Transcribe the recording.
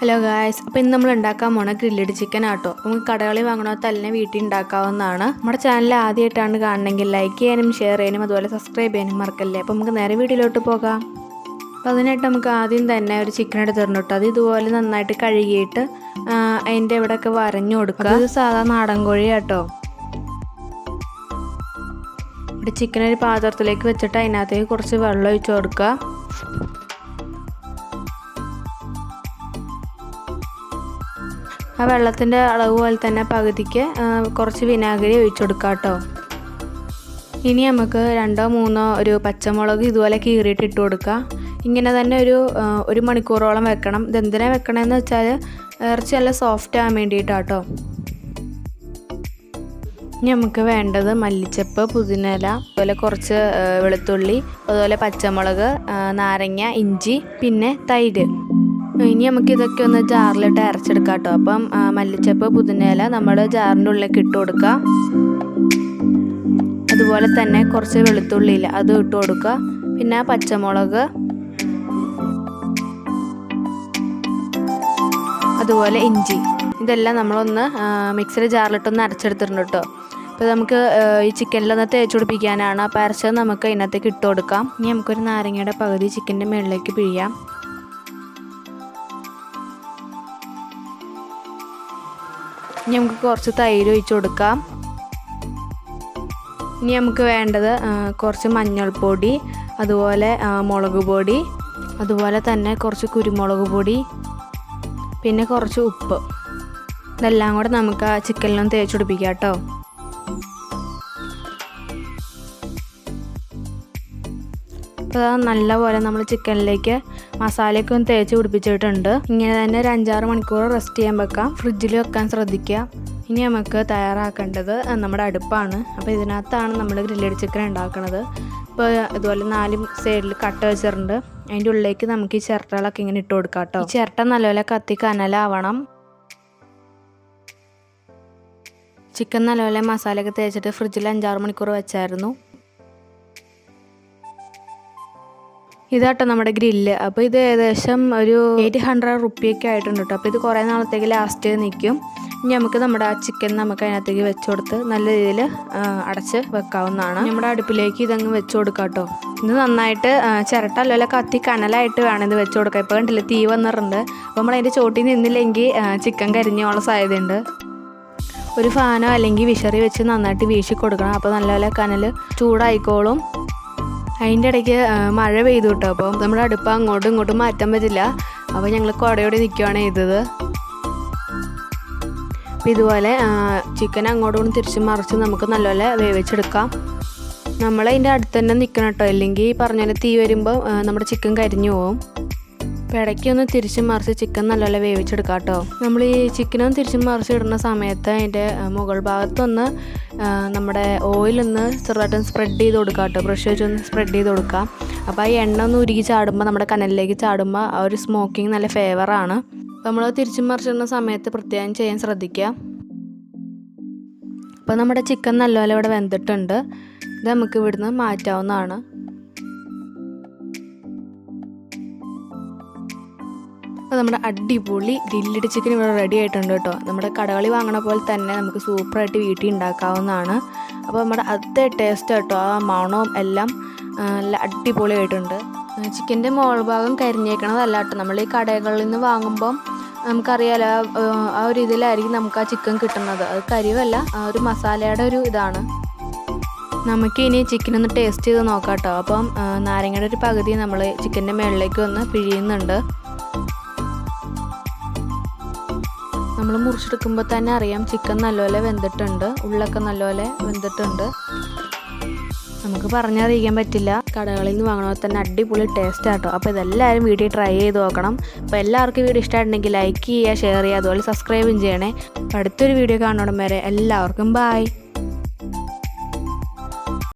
Hello guys, അപ്പോൾ ഇന്ന് നമ്മൾ ഉണ്ടാക്കാൻ പോണ ഗ്രില്ലഡ് ചിക്കൻ ആട്ടോ. നമുക്ക് കടകളിൽ വാങ്ങണോ തന്നെ വീട്ടിൽ ഉണ്ടാക്കാവുന്നതാണ്. നമ്മുടെ ചാനൽ ആദ്യമായിട്ടാണ് കാണണമെങ്കിൽ ലൈക്ക് ചെയ്യാനും ഷെയർ ചെയ്യാനും അതുപോലെ സബ്സ്ക്രൈബ് ചെയ്യാനും മറക്കല്ലേ. അപ്പോൾ നമുക്ക് നേരെ വീഡിയോയിലോട്ട് പോകാം. അപ്പോൾ അതിനായിട്ട് നമുക്ക് ആദ്യം തന്നെ ഒരു ചിക്കൻ എടുത്തിട്ടുണ്ട് കേട്ടോ. അത് ഇതുപോലെ നന്നായിട്ട് കഴുകിയിട്ട് അതിൻ്റെ ഇവിടെയൊക്കെ വരഞ്ഞു കൊടുക്കുക. അത് സാധാ നാടൻ കോഴി കേട്ടോ. ഇവിടെ ചിക്കൻ ഒരു പാത്രത്തിലേക്ക് വെച്ചിട്ട് അതിനകത്തേക്ക് കുറച്ച് വെള്ളം ഒഴിച്ച് കൊടുക്കുക. ആ വെള്ളത്തിൻ്റെ അളവ് പോലെ തന്നെ പകുതിക്ക് കുറച്ച് വിനാഗിരി ഒഴിച്ചു കൊടുക്കാം കേട്ടോ. ഇനി നമുക്ക് 2-3 ഒരു പച്ചമുളക് ഇതുപോലെ കീറിയിട്ട് ഇട്ട് കൊടുക്കുക. ഇങ്ങനെ തന്നെ ഒരു മണിക്കൂറോളം വെക്കണം. ഇതെന്തിനാണ് വെക്കണമെന്ന് വെച്ചാൽ ഇറച്ചി നല്ല സോഫ്റ്റ് ആകാൻ വേണ്ടിയിട്ടാട്ടോ. ഇനി നമുക്ക് വേണ്ടത് മല്ലിച്ചപ്പ്, പുതിനയില, അതുപോലെ കുറച്ച് വെളുത്തുള്ളി, അതുപോലെ പച്ചമുളക്, നാരങ്ങ, ഇഞ്ചി, പിന്നെ തൈര്. ഇനി നമുക്ക് ഇതൊക്കെ ഒന്ന് ജാറിലിട്ട് അരച്ചെടുക്കാം കേട്ടോ. അപ്പം മല്ലിച്ചപ്പ്, പുതിനയില നമ്മൾ ജാറിൻ്റെ ഉള്ളിലേക്ക് ഇട്ട് കൊടുക്കുക. അതുപോലെ തന്നെ കുറച്ച് വെളുത്തുള്ളിയില്ല അതും ഇട്ട് കൊടുക്കുക. പിന്നെ പച്ചമുളക്, അതുപോലെ ഇഞ്ചി, ഇതെല്ലാം നമ്മളൊന്ന് മിക്സിയുടെ ജാറിലിട്ടൊന്ന് അരച്ചെടുത്തിട്ടുണ്ട് കേട്ടോ. അപ്പോൾ നമുക്ക് ഈ ചിക്കനിലൊന്ന് തേച്ച് പിടിപ്പിക്കാനാണ്. അപ്പോൾ അരച്ചത് നമുക്ക് ഇതിനകത്തേക്ക് ഇട്ട് കൊടുക്കാം. ഇനി നമുക്കൊരു നാരങ്ങയുടെ പകുതി ചിക്കൻ്റെ മുകളിലേക്ക് പിഴിയാം. ഇനി നമുക്ക് കുറച്ച് തൈര് ഒഴിച്ച് കൊടുക്കാം. ഇനി നമുക്ക് വേണ്ടത് കുറച്ച് മഞ്ഞൾപ്പൊടി, അതുപോലെ മുളക് പൊടി, അതുപോലെ തന്നെ കുറച്ച് കുരുമുളക് പൊടി, പിന്നെ കുറച്ച് ഉപ്പ്. ഇതെല്ലാം കൂടെ നമുക്ക് ആ ചിക്കനിലൊന്ന് തേച്ച് പിടിപ്പിക്കാം കേട്ടോ. അപ്പോൾ നല്ലപോലെ നമ്മൾ ചിക്കനിലേക്ക് മസാലയൊക്കെ ഒന്ന് തേച്ച് പിടിപ്പിച്ചിട്ടുണ്ട്. ഇങ്ങനെ തന്നെ ഒരു 5-6 മണിക്കൂർ റെസ്റ്റ് ചെയ്യാൻ വെക്കാം. ഫ്രിഡ്ജിൽ വെക്കാൻ ശ്രദ്ധിക്കുക. ഇനി നമുക്ക് തയ്യാറാക്കേണ്ടത് നമ്മുടെ അടുപ്പാണ്. അപ്പോൾ ഇതിനകത്താണ് നമ്മൾ ഗ്രില്ലഡ് ചിക്കൻ ഉണ്ടാക്കുന്നത്. ഇപ്പോൾ ഇതുപോലെ 4 സൈഡിൽ കട്ട വെച്ചിട്ടുണ്ട്. അതിൻ്റെ ഉള്ളിലേക്ക് നമുക്ക് ഈ ചിരട്ടകളൊക്കെ ഇങ്ങനെ ഇട്ട് കൊടുക്കാം കേട്ടോ. ഈ ചിരട്ട നല്ലപോലെ കത്തി കനലാവണം. ചിക്കൻ നല്ലപോലെ മസാലയൊക്കെ തേച്ചിട്ട് ഫ്രിഡ്ജിൽ 5-6 മണിക്കൂർ വെച്ചായിരുന്നു. ഇതാട്ടോ നമ്മുടെ ഗ്രില്ല്. അപ്പോൾ ഇത് ഏകദേശം ഒരു 800 റുപ്പിയൊക്കെ ആയിട്ടുണ്ട് കേട്ടോ. അപ്പോൾ ഇത് കുറേ നാളത്തേക്ക് ലാസ്റ്റ് നിൽക്കും. ഇനി നമുക്ക് നമ്മുടെ ആ ചിക്കൻ നമുക്ക് അതിനകത്തേക്ക് വെച്ച് കൊടുത്ത് നല്ല രീതിയിൽ അടച്ച് വെക്കാവുന്നതാണ്. നമ്മുടെ അടുപ്പിലേക്ക് ഇതങ്ങ് വെച്ച് കൊടുക്കാം കേട്ടോ. ഇത് നന്നായിട്ട് ചിരട്ട അല്ലല്ലോ കത്തി കനലായിട്ട് വേണം ഇത് വെച്ച് കൊടുക്കാം. ഇപ്പോൾ കണ്ടില്ല തീ വന്നിട്ടുണ്ട്. അപ്പോൾ നമ്മളതിൻ്റെ ചോട്ടിൽ നിന്നില്ലെങ്കിൽ ചിക്കൻ കരിഞ്ഞോളാൻ സാധ്യതയുണ്ട്. ഒരു ഫാനോ അല്ലെങ്കിൽ വിഷറി വെച്ച് നന്നായിട്ട് വീശി കൊടുക്കണം. അപ്പോൾ നല്ലപോലെ കനൽ ചൂടായിക്കോളും. അതിൻ്റെ ഇടയ്ക്ക് മഴ പെയ്തു കേട്ടോ. അപ്പോൾ നമ്മുടെ അടുപ്പ് അങ്ങോട്ടും ഇങ്ങോട്ടും മാറ്റാൻ പറ്റില്ല. അപ്പോൾ ഞങ്ങൾ കുടയോടെ നിൽക്കുകയാണ് ചെയ്തത്. അപ്പോൾ ഇതുപോലെ ചിക്കൻ അങ്ങോട്ടും തിരിച്ച് മറിച്ച് നമുക്ക് നല്ലപോലെ വേവിച്ചെടുക്കാം. നമ്മളതിൻ്റെ അടുത്ത് തന്നെ നിൽക്കണം കേട്ടോ. ഇല്ലെങ്കിൽ പറഞ്ഞ തീ വരുമ്പോൾ നമ്മുടെ ചിക്കൻ കരിഞ്ഞു പോകും. അപ്പോൾ ഇടയ്ക്കൊന്ന് തിരിച്ച് മറിച്ച് ചിക്കൻ നല്ലപോലെ വേവിച്ചെടുക്കാം കേട്ടോ. നമ്മൾ ഈ ചിക്കനൊന്ന് തിരിച്ച് മറിച്ചിടുന്ന സമയത്ത് അതിൻ്റെ മുകൾ ഭാഗത്തൊന്ന് നമ്മുടെ ഓയിലൊന്ന് ചെറുതായിട്ടൊന്ന് സ്പ്രെഡ് ചെയ്ത് കൊടുക്കാം കേട്ടോ. ബ്രഷ് വെച്ചൊന്ന് സ്പ്രെഡ് ചെയ്ത് കൊടുക്കാം. അപ്പോൾ ആ എണ്ണ ഒന്ന് ഉരുകി ചാടുമ്പോൾ നമ്മുടെ കനലിലേക്ക് ചാടുമ്പോൾ ആ ഒരു സ്മോക്കിങ് നല്ല ഫേവറാണ്. അപ്പോൾ നമ്മൾ തിരിച്ച് മറിച്ചിടുന്ന സമയത്ത് പ്രത്യേകം ചെയ്യാൻ ശ്രദ്ധിക്കുക. അപ്പോൾ നമ്മുടെ ചിക്കൻ നല്ലപോലെ ഇവിടെ വെന്തിട്ടുണ്ട്. ഇത് നമുക്ക് ഇവിടുന്ന് മാറ്റാവുന്നതാണ്. അപ്പോൾ നമ്മുടെ അടിപൊളി ഗ്രില്ലഡ് ചിക്കൻ ഇവിടെ റെഡി ആയിട്ടുണ്ട് കേട്ടോ. നമ്മുടെ കടകളിൽ വാങ്ങണ പോലെ തന്നെ നമുക്ക് സൂപ്പറായിട്ട് വീട്ടിൽ ഉണ്ടാക്കാവുന്നതാണ്. അപ്പോൾ നമ്മുടെ അതേ ടേസ്റ്റ് കേട്ടോ. ആ മണവും എല്ലാം നല്ല അടിപൊളിയായിട്ടുണ്ട്. ചിക്കൻ്റെ മോൾ ഭാഗം കരിഞ്ഞേക്കണതല്ല കേട്ടോ. നമ്മൾ ഈ കടകളിൽ നിന്ന് വാങ്ങുമ്പം നമുക്കറിയാലോ ആ ഒരു ഇതിലായിരിക്കും നമുക്ക് ആ ചിക്കൻ കിട്ടുന്നത്. അത് കരിവല്ല, ആ ഒരു മസാലയുടെ ഒരു ഇതാണ്. നമുക്ക് ഇനി ചിക്കനൊന്ന് ടേസ്റ്റ് ചെയ്ത് നോക്കാം കേട്ടോ. അപ്പം നാരങ്ങയുടെ ഒരു പകുതി നമ്മൾ ചിക്കൻ്റെ മുകളിലേക്ക് ഒന്ന് പിഴിയുന്നുണ്ട്. നമ്മൾ മുറിച്ചെടുക്കുമ്പോൾ തന്നെ അറിയാം ചിക്കൻ നല്ലപോലെ വെന്തിട്ടുണ്ട്. ഉള്ളൊക്കെ നല്ലപോലെ വെന്തിട്ടുണ്ട്. നമുക്ക് പറഞ്ഞറിയിക്കാൻ പറ്റില്ല. കടകളിൽ നിന്ന് വാങ്ങണ തന്നെ അടിപൊളി ടേസ്റ്റ് ആട്ടോ. അപ്പോൾ ഇതെല്ലാവരും വീട്ടിൽ ട്രൈ ചെയ്ത് നോക്കണം. അപ്പോൾ എല്ലാവർക്കും വീഡിയോ ഇഷ്ടമായിട്ടുണ്ടെങ്കിൽ ലൈക്ക് ചെയ്യുക, ഷെയർ ചെയ്യുക, അതുപോലെ സബ്സ്ക്രൈബും ചെയ്യണേ. അടുത്തൊരു വീഡിയോ കാണണം വരെ എല്ലാവർക്കും ബൈ.